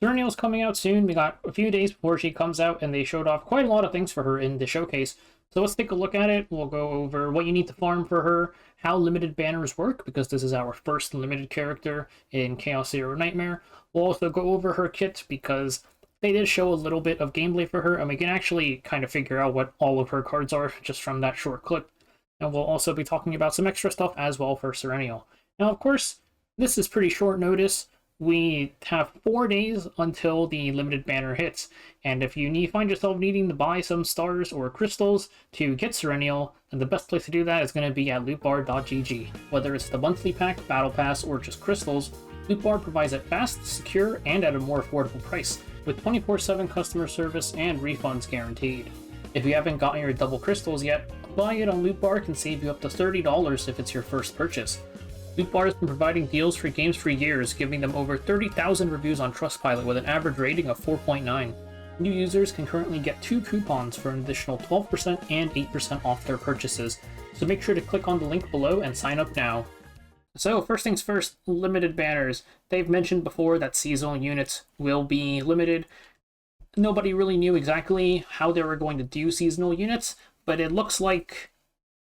Sereniel's coming out soon. We got a few days before she comes out, and they showed off quite a lot of things for her in the showcase. So let's take a look at it. We'll go over what you need to farm for her, how limited banners work, because this is our first limited character in Chaos Zero Nightmare. We'll also go over her kit, because they did show a little bit of gameplay for her, and we can actually kind of figure out what all of her cards are just from that short clip. And we'll also be talking about some extra stuff as well for Sereniel. Now, of course, this is pretty short notice. We have 4 days until the limited banner hits, and if you find yourself needing to buy some stars or crystals to get Sereniel, then the best place to do that is going to be at lootbar.gg. Whether it's the monthly pack, battle pass, or just crystals, Lootbar provides it fast, secure, and at a more affordable price, with 24/7 customer service and refunds guaranteed. If you haven't gotten your double crystals yet, buying it on Lootbar can save you up to $30 if it's your first purchase. Lootbar has been providing deals for games for years, giving them over 30,000 reviews on Trustpilot with an average rating of 4.9. New users can currently get 2 coupons for an additional 12% and 8% off their purchases, so make sure to click on the link below and sign up now. So first things first, limited banners. They've mentioned before that seasonal units will be limited. Nobody really knew exactly how they were going to do seasonal units, but it looks like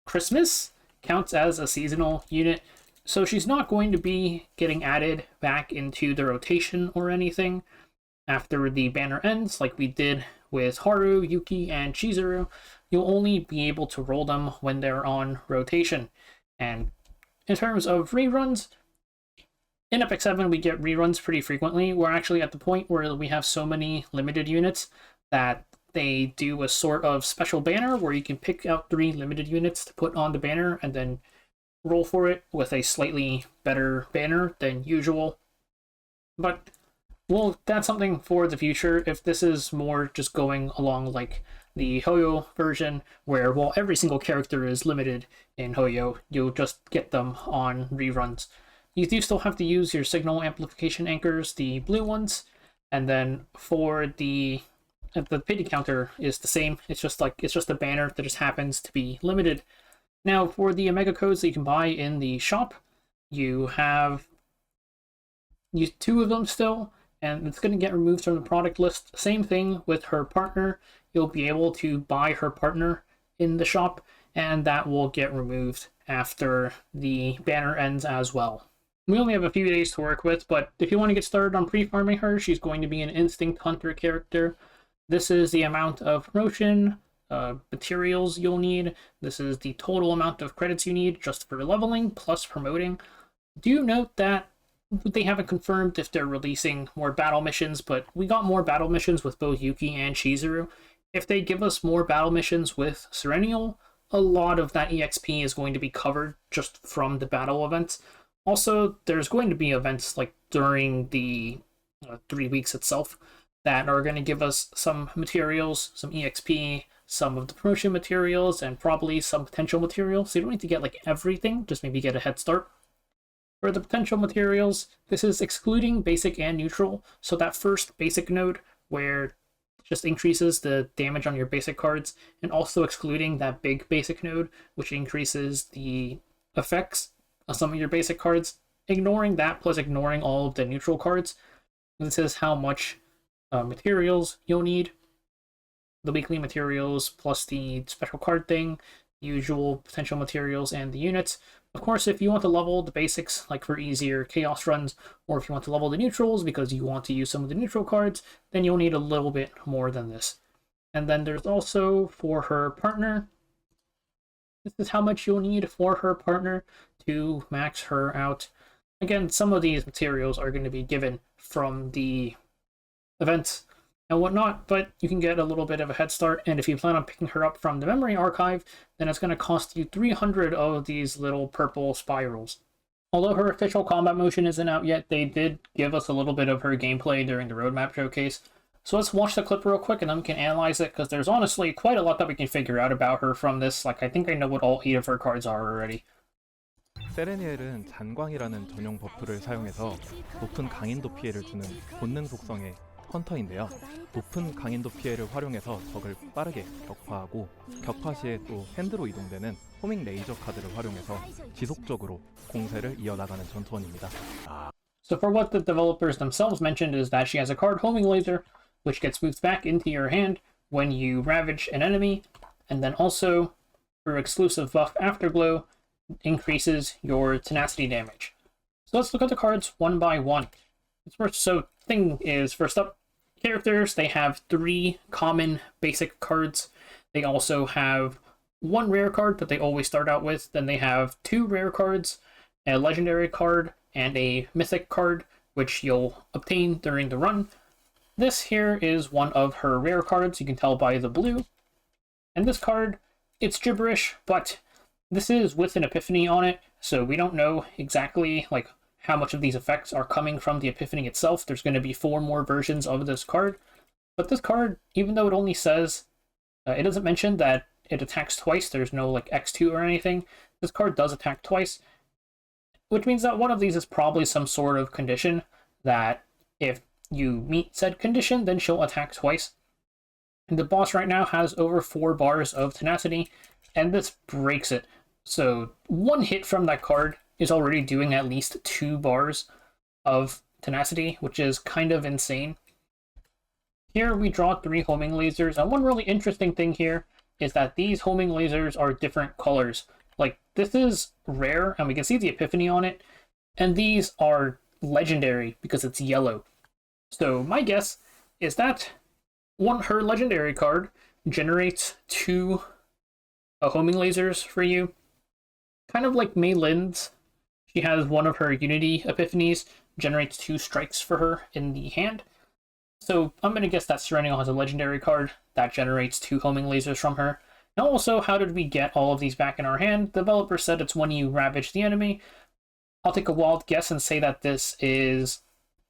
Christmas counts as a seasonal unit. So she's not going to be getting added back into the rotation or anything after the banner ends, like we did with Haru, Yuki, and Chizuru. You'll only be able to roll them when they're on rotation. And in terms of reruns, in Epic 7 we get reruns pretty frequently. We're actually at the point where we have so many limited units that they do a sort of special banner where you can pick out 3 limited units to put on the banner and then roll for it with a slightly better banner than usual. But, well, that's something for the future. If this is more just going along like the Hoyo version, where, well, every single character is limited in Hoyo, you'll just get them on reruns. You do still have to use your signal amplification anchors, the blue ones, and then for the pity counter is the same. It's just a banner that just happens to be limited. Now, for the Omega codes that you can buy in the shop, you have 2 of them still, and it's going to get removed from the product list. Same thing with her partner. You'll be able to buy her partner in the shop, and that will get removed after the banner ends as well. We only have a few days to work with, but if you want to get started on pre-farming her, she's going to be an Instinct Hunter character. This is the amount of promotion, materials you'll need. This is the total amount of credits you need just for leveling plus promoting. Do note that they haven't confirmed if they're releasing more battle missions, but we got more battle missions with both Yuki and Chizuru. If they give us more battle missions with Sereniel, a lot of that EXP is going to be covered just from the battle events. Also, there's going to be events like during the 3 weeks itself that are going to give us some materials, some EXP, some of the promotion materials, and probably some potential materials. So you don't need to get like everything, just maybe get a head start. For the potential materials, this is excluding basic and neutral. So that first basic node where it just increases the damage on your basic cards, and also excluding that big basic node, which increases the effects of some of your basic cards. Ignoring that plus ignoring all of the neutral cards, this is how much materials you'll need. The weekly materials plus the special card thing, usual potential materials, and the units. Of course, if you want to level the basics, like for easier chaos runs, or if you want to level the neutrals because you want to use some of the neutral cards, then you'll need a little bit more than this. And then there's also for her partner. This is how much you'll need for her partner to max her out. Again, some of these materials are going to be given from the events and whatnot, but you can get a little bit of a head start, and if you plan on picking her up from the memory archive, then it's going to cost you 300 of these little purple spirals. Although her official combat motion isn't out yet, they did give us a little bit of her gameplay during the roadmap showcase. So let's watch the clip real quick and then we can analyze it, because there's honestly quite a lot that we can figure out about her from this. Like, I think I know what all 8 of her cards are already. 세레니엘은 잔광이라는 전용 버프를 사용해서 높은 강인도 피해를 주는 본능 속성의 헌터인데요. 높은 강인도 피해를 활용해서 적을 빠르게 격파하고, 격파 시에 또 핸드로 이동되는 호밍 레이저 카드를 활용해서 지속적으로 공세를 이어나가는 전투원입니다. So for what the developers themselves mentioned is that she has a card, Homing Laser, which gets moved back into your hand when you ravage an enemy, and then also her exclusive buff Afterglow increases your tenacity damage. So let's look at the cards one by one. So thing is, first up, characters, they have 3 common basic cards. They also have 1 rare card that they always start out with. Then they have 2 rare cards, a legendary card, and a mythic card, which you'll obtain during the run. This here is one of her rare cards, you can tell by the blue. And this card, it's gibberish, but this is with an epiphany on it, so we don't know exactly like how much of these effects are coming from the epiphany itself. There's going to be 4 more versions of this card. But this card, even though it only says, it doesn't mention that it attacks twice, there's no like X2 or anything, this card does attack twice, which means that one of these is probably some sort of condition that if you meet said condition, then she'll attack twice. And the boss right now has over 4 bars of tenacity, and this breaks it. So 1 hit from that card is already doing at least 2 bars of tenacity, which is kind of insane. Here we draw 3 homing lasers, and one really interesting thing here is that these homing lasers are different colors. Like, this is rare, and we can see the epiphany on it, and these are legendary because it's yellow. So my guess is that her legendary card generates 2 homing lasers for you, kind of like Mei Lin's. She has one of her Unity epiphanies, generates 2 strikes for her in the hand. So I'm going to guess that Sereniel has a legendary card that generates 2 homing lasers from her. Now also, how did we get all of these back in our hand? The developer said it's when you ravage the enemy. I'll take a wild guess and say that this is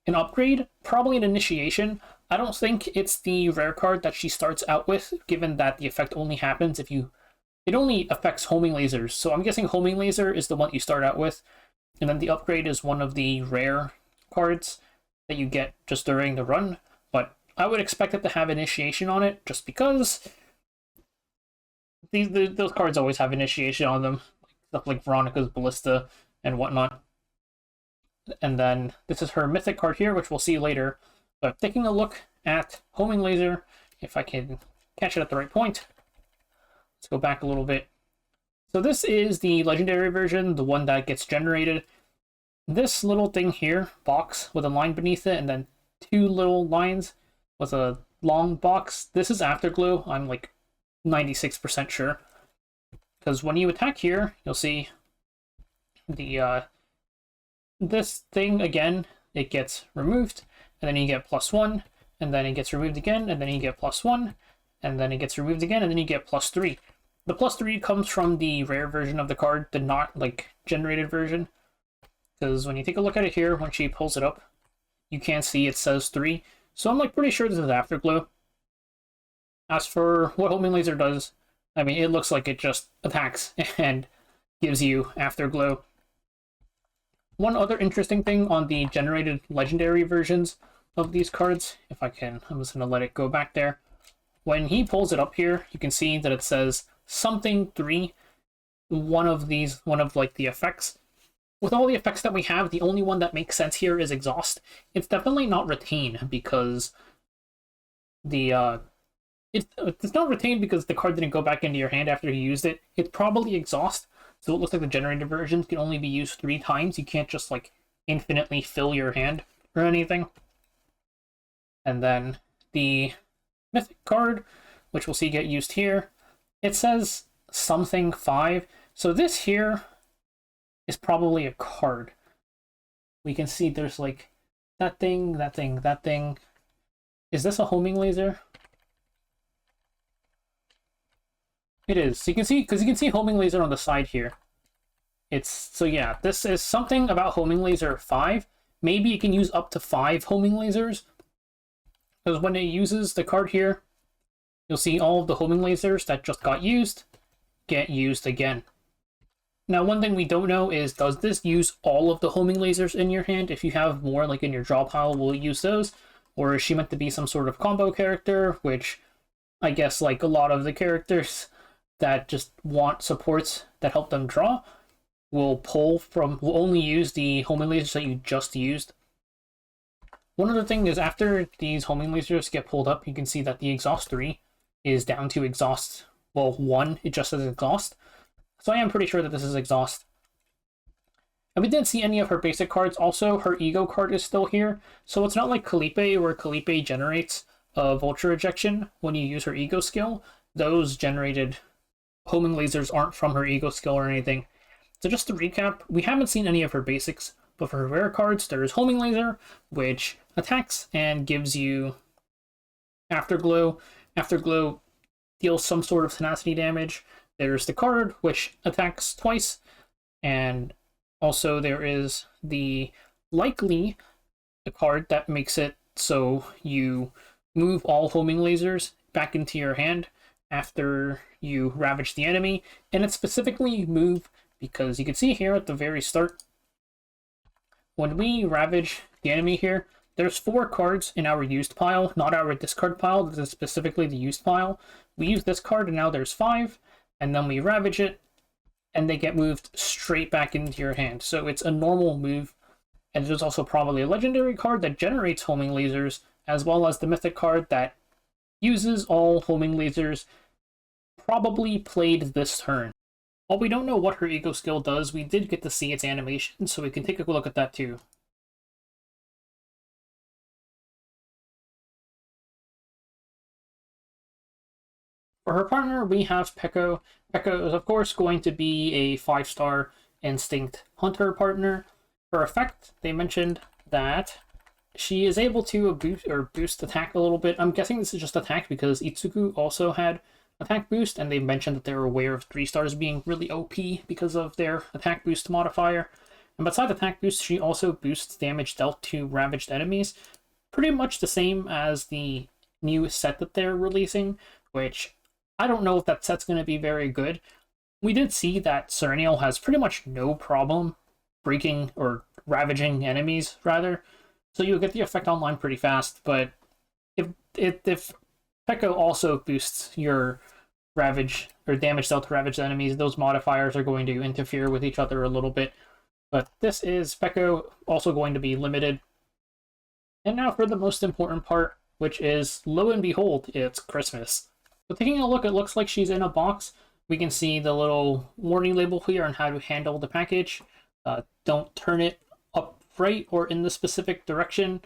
an upgrade, probably an initiation. I don't think it's the rare card that she starts out with, given that the effect only happens if you... It only affects homing lasers, so I'm guessing homing laser is the one you start out with, and then the upgrade is one of the rare cards that you get just during the run. But I would expect it to have initiation on it, just because those cards always have initiation on them, stuff like Veronica's Ballista and whatnot. And then this is her mythic card here, which we'll see later. But taking a look at homing laser, if I can catch it at the right point. Let's go back a little bit. So this is the legendary version, the one that gets generated. This little thing here, box with a line beneath it, and then 2 little lines with a long box. This is Afterglow, I'm like 96% sure. Because when you attack here, you'll see the this thing again, it gets removed, and then you get +1, and then it gets removed again, and then you get +1, and then it gets removed again, and then you get +3. The +3 comes from the rare version of the card, the not like generated version. Because when you take a look at it here, when she pulls it up, you can't see it says 3. So I'm like pretty sure this is Afterglow. As for what homing laser does, I mean, it looks like it just attacks and gives you Afterglow. One other interesting thing on the generated legendary versions of these cards, if I can, I'm just going to let it go back there. When he pulls it up here, you can see that it says something 3, one of like the effects. With all the effects that we have, the only one that makes sense here is Exhaust. It's definitely not Retain, because the it's not Retain because the card didn't go back into your hand after you used it. It's probably Exhaust, so it looks like the generated versions can only be used 3 times. You can't just like infinitely fill your hand or anything. And then the mythic card, which we'll see get used here, it says something 5. So this here is probably a card. We can see there's like that thing, that thing, that thing. Is this a homing laser? It is. So you can see, because you can see homing laser on the side here. So yeah, this is something about homing laser 5. Maybe it can use up to 5 homing lasers. Because when it uses the card here, you'll see all of the homing lasers that just got used get used again. Now, one thing we don't know is, does this use all of the homing lasers in your hand? If you have more, like in your draw pile, will it use those? Or is she meant to be some sort of combo character, which I guess like a lot of the characters that just want supports that help them draw will only use the homing lasers that you just used. One other thing is after these homing lasers get pulled up, you can see that the exhaust 3 is down to exhaust, well, 1, it just says exhaust. So I am pretty sure that this is exhaust. And we didn't see any of her basic cards. Also, her ego card is still here. So it's not like Calippe, where Calippe generates a vulture ejection when you use her ego skill. Those generated homing lasers aren't from her ego skill or anything. So just to recap, we haven't seen any of her basics, but for her rare cards, there is homing laser, which attacks and gives you afterglow. Afterglow deals some sort of tenacity damage. There's the card, which attacks twice, and also there is the likely a card that makes it so you move all homing lasers back into your hand after you ravage the enemy, and it's specifically move because you can see here at the very start, when we ravage the enemy here, there's 4 cards in our used pile, not our discard pile. This is specifically the used pile. We use this card and now there's 5, and then we ravage it, and they get moved straight back into your hand. So it's a normal move, and there's also probably a legendary card that generates homing lasers, as well as the mythic card that uses all homing lasers, probably played this turn. While we don't know what her ego skill does, we did get to see its animation, so we can take a look at that too. For her partner, we have Peko. Peko is, of course, going to be a 5-star instinct hunter partner. For effect, they mentioned that she is able to boost attack a little bit. I'm guessing this is just attack because Itsuku also had attack boost, and they mentioned that they were aware of 3 stars being really OP because of their attack boost modifier. And besides attack boost, she also boosts damage dealt to ravaged enemies. Pretty much the same as the new set that they're releasing, which I don't know if that set's going to be very good. We did see that Sereniel has pretty much no problem breaking or ravaging enemies, rather. So you'll get the effect online pretty fast, but if Peko also boosts your ravage or damage dealt to ravaged enemies, those modifiers are going to interfere with each other a little bit. But this is Peko also going to be limited. And now for the most important part, which is, lo and behold, it's Christmas. So taking a look, it looks like she's in a box. We can see the little warning label here on how to handle the package. Don't turn it upright or in the specific direction.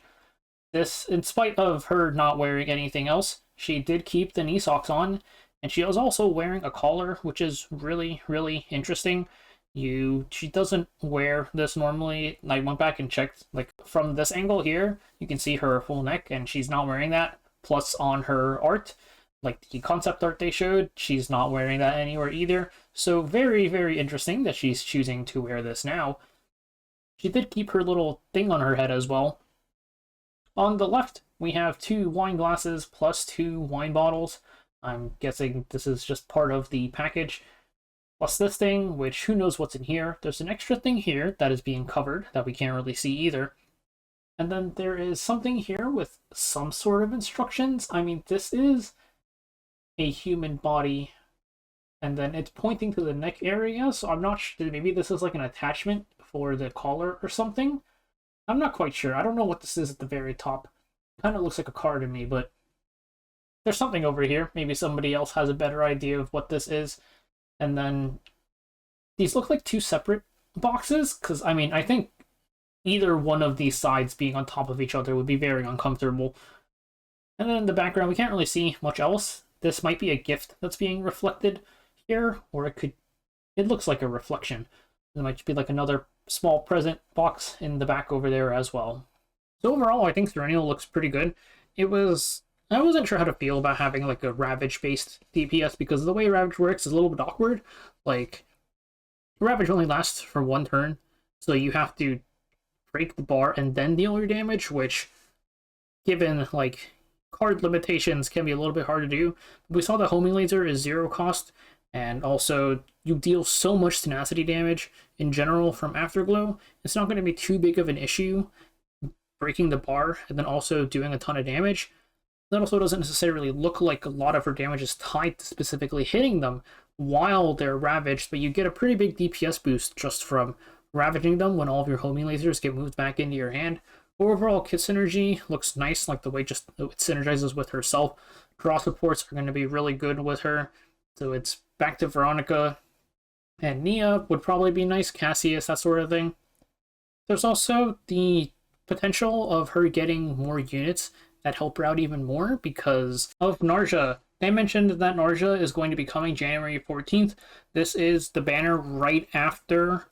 This, in spite of her not wearing anything else, she did keep the knee socks on, and she was also wearing a collar, which is really, really interesting. She doesn't wear this normally. I went back and checked, like, from this angle here, you can see her full neck, and she's not wearing that. Plus, on her art, like the concept art they showed, she's not wearing that anywhere either. So very, very interesting that she's choosing to wear this now. She did keep her little thing on her head as well. On the left, we have 2 wine glasses plus 2 wine bottles. I'm guessing this is just part of the package. Plus this thing, which who knows what's in here. There's an extra thing here that is being covered that we can't really see either. And then there is something here with some sort of instructions. I mean, this is a human body, and then it's pointing to the neck area, so I'm not sure. Maybe this is like an attachment for the collar or something. I'm not quite sure. I don't know what this is at the very top. It kind of looks like a car to me, but there's something over here. Maybe somebody else has a better idea of what this is. And then these look like 2 separate boxes, because, I mean, I think either one of these sides being on top of each other would be very uncomfortable. And then in the background, we can't really see much else. This might be a gift that's being reflected here, or it looks like a reflection. There might be like another small present box in the back over there as well. So overall, I think Sereniel looks pretty good. I wasn't sure how to feel about having like a Ravage-based DPS, because the way Ravage works is a little bit awkward. Like, Ravage only lasts for 1 turn, so you have to break the bar and then deal your damage, which, given like card limitations, can be a little bit hard to do. We saw the homing laser is 0 cost, and also you deal so much tenacity damage in general from Afterglow. It's not going to be too big of an issue breaking the bar and then also doing a ton of damage. That also doesn't necessarily look like a lot of her damage is tied to specifically hitting them while they're ravaged, but you get a pretty big DPS boost just from ravaging them when all of your homing lasers get moved back into your hand. Overall kit synergy looks nice, like the way just it synergizes with herself. Draw supports are going to be really good with her. So it's back to Veronica and Nia would probably be nice, Cassius, that sort of thing. There's also the potential of her getting more units that help her out even more because of Narja. They mentioned that Narja is going to be coming January 14th. This is the banner right after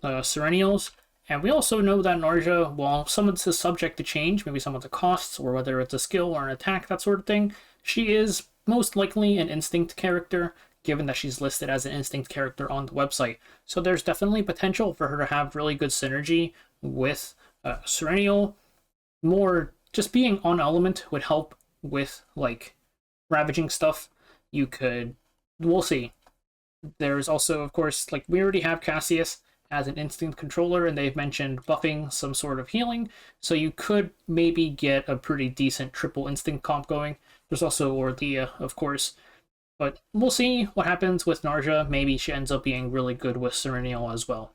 Serenials. And we also know that Narja, while some of this is subject to change, maybe some of the costs, or whether it's a skill or an attack, that sort of thing, she is most likely an instinct character, given that she's listed as an instinct character on the website. So there's definitely potential for her to have really good synergy with Serenial. More just being on element would help with like ravaging stuff. We'll see. There's also, of course, like we already have Cassius as an instinct controller, and they've mentioned buffing some sort of healing, so you could maybe get a pretty decent triple instinct comp going. There's also Orthea, of course, but we'll see what happens with Narja. Maybe she ends up being really good with Serenial as well.